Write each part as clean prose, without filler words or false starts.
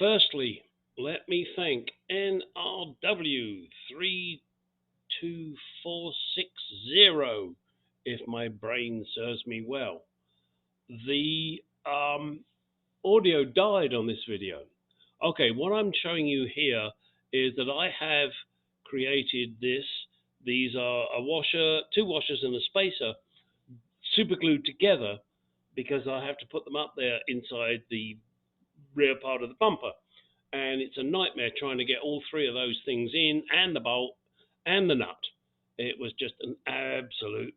Firstly, let me thank NRW 32460, if my brain serves me well. The audio died on this video. Okay, what I'm showing you here is that I have created this. These are a washer, two washers and a spacer, super glued together because I have to put them up there inside the rear part of the bumper. And it's a nightmare trying to get all three of those things in, and the bolt and the nut. It was just an absolute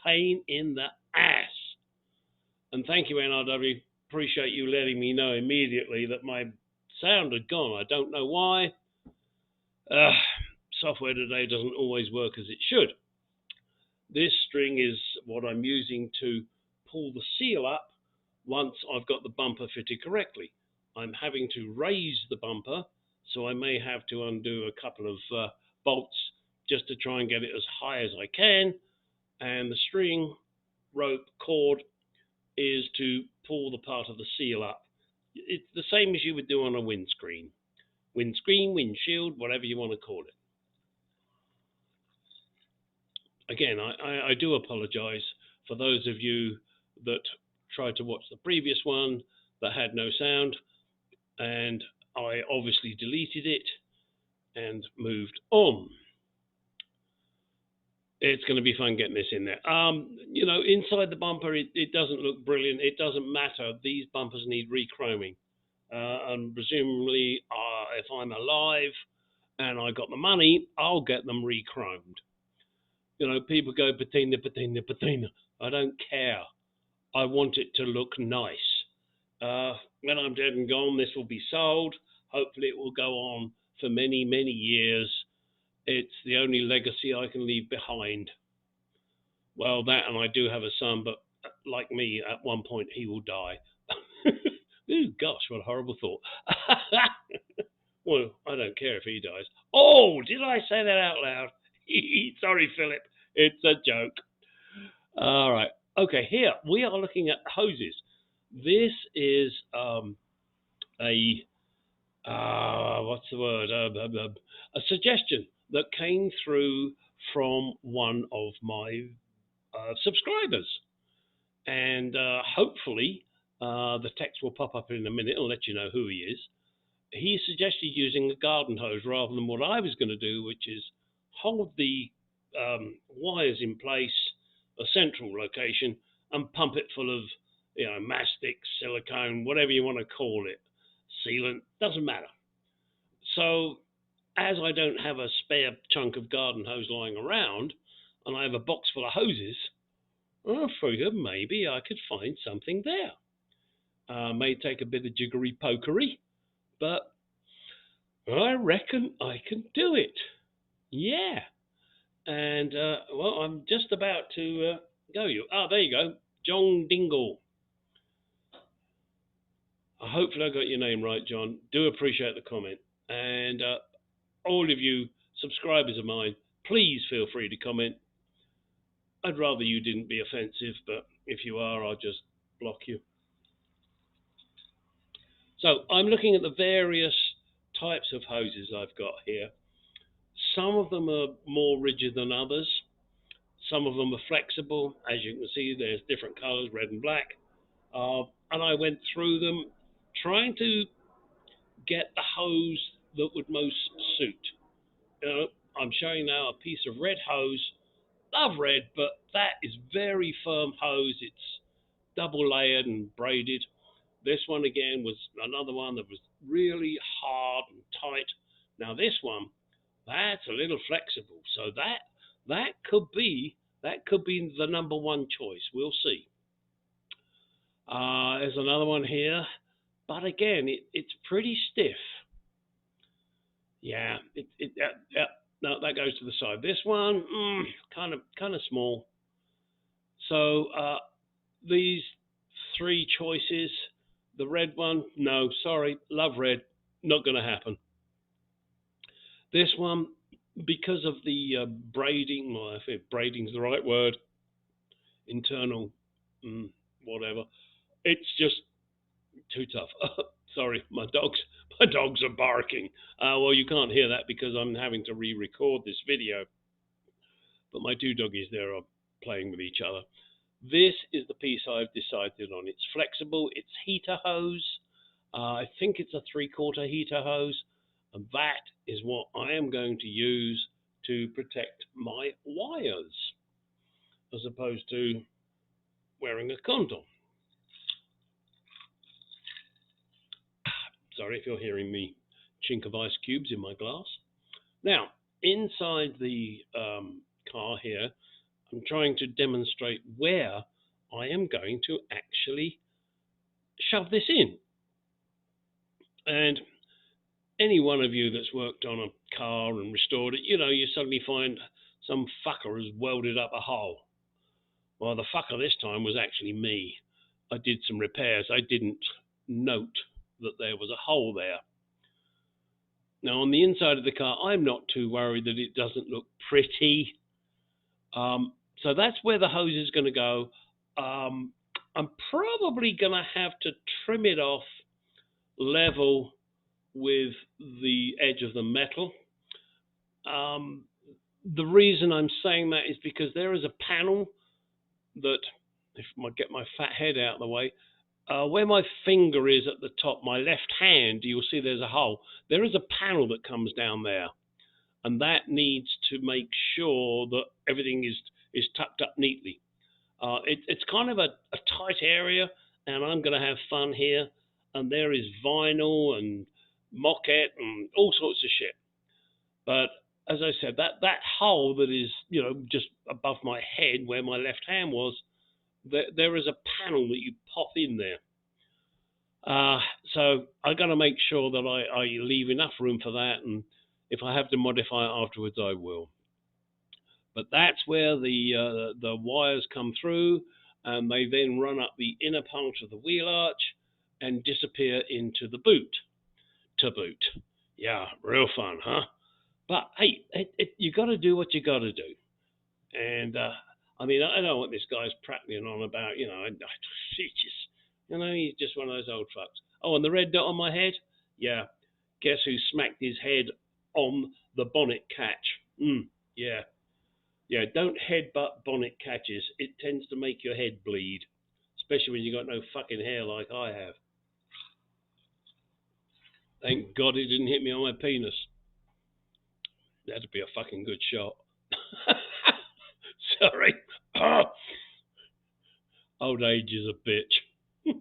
pain in the ass. And thank you, NRW. Appreciate you letting me know immediately that my sound had gone. I don't know why. Software today doesn't always work as it should. This string is what I'm using to pull the seal up once I've got the bumper fitted correctly. I'm having to raise the bumper, so I may have to undo a couple of bolts just to try and get it as high as I can. And the string, rope, cord is to pull the part of the seal up. It's the same as you would do on a windscreen. Windscreen, windshield, whatever you want to call it. Again, I do apologize for those of you that tried to watch the previous one that had no sound, and I obviously deleted it and moved on. It's going to be fun getting this in there. Inside the bumper, it doesn't look brilliant. It doesn't matter. These bumpers need re-chroming. And presumably, if I'm alive and I got the money, I'll get them re-chromed. People go patina, patina, patina. I don't care. I want it to look nice. When I'm dead and gone, this will be sold. Hopefully it will go on for many, many years. It's the only legacy I can leave behind. Well, that, and I do have a son, but like me, at one point he will die. Ooh, gosh, what a horrible thought. Well, I don't care if he dies. Oh, did I say that out loud? Sorry, Philip. It's a joke. All right. Okay, here we are looking at hoses. This is what's the word? A suggestion that came through from one of my subscribers, and hopefully the text will pop up in a minute and let you know who he is. He suggested using a garden hose rather than what I was going to do, which is hold the wires in place, a central location, and pump it full of mastic, silicone, whatever you want to call it, sealant, doesn't matter. So as I don't have a spare chunk of garden hose lying around, and I have a box full of hoses, I figured maybe I could find something there. May take a bit of jiggery pokery, but I reckon I can do it. Yeah. And, well, I'm just about to go. There you go. John Dingle. Hopefully I got your name right, John. Do appreciate the comment. And all of you subscribers of mine, please feel free to comment. I'd rather you didn't be offensive, but if you are, I'll just block you. So I'm looking at the various types of hoses I've got here. Some of them are more rigid than others. Some of them are flexible. As you can see, there's different colors, red and black. And I went through them trying to get the hose that would most suit. I'm showing now a piece of red hose. Love red, but that is very firm hose. It's double layered and braided. This one again was another one that was really hard and tight. Now this one, that's a little flexible. So that could be the number one choice. We'll see. There's another one here, but again, it's pretty stiff. Yeah, no, that goes to the side. This one, kind of small. So these three choices, the red one, no, sorry, love red, not going to happen. This one, because of the braiding, well, if braiding's the right word, internal, whatever, it's just too tough. Sorry, my dog's The dogs are barking. Well, you can't hear that because I'm having to re-record this video. But my two doggies there are playing with each other. This is the piece I've decided on. It's flexible. It's heater hose. I think it's a 3/4 heater hose. And that is what I am going to use to protect my wires, as opposed to wearing a condom. Sorry if you're hearing me chink of ice cubes in my glass. Now, inside the car here, I'm trying to demonstrate where I am going to actually shove this in. And any one of you that's worked on a car and restored it, you suddenly find some fucker has welded up a hole. Well, the fucker this time was actually me. I did some repairs. I didn't note that there was a hole there. Now, on the inside of the car, I'm not too worried that it doesn't look pretty. So that's where the hose is going to go. I'm probably going to have to trim it off level with the edge of the metal. The reason I'm saying that is because there is a panel that, if I get my fat head out of the way, where my finger is at the top, my left hand, you'll see there's a hole. There is a panel that comes down there, and that needs to make sure that everything is tucked up neatly. It's kind of a tight area, and I'm going to have fun here, and there is vinyl and moquette and all sorts of shit. But as I said, that hole that is, just above my head where my left hand was, there is a panel that you pop in there. So I got to make sure that I leave enough room for that, and if I have to modify it afterwards, I will. But that's where the wires come through, and they then run up the inner part of the wheel arch and disappear into the boot. To boot. Yeah, real fun, huh? But hey, you got to do what you got to do. And I mean, I know what this guy's prattling on about. He's just one of those old fucks. Oh, and the red dot on my head? Yeah. Guess who smacked his head on the bonnet catch? Yeah. Yeah, don't headbutt bonnet catches. It tends to make your head bleed, especially when you got no fucking hair like I have. Thank God it didn't hit me on my penis. That'd be a fucking good shot. Sorry. Oh. Old age is a bitch.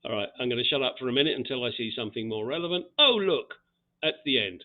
All right, I'm going to shut up for a minute until I see something more relevant. Oh, look, at the end.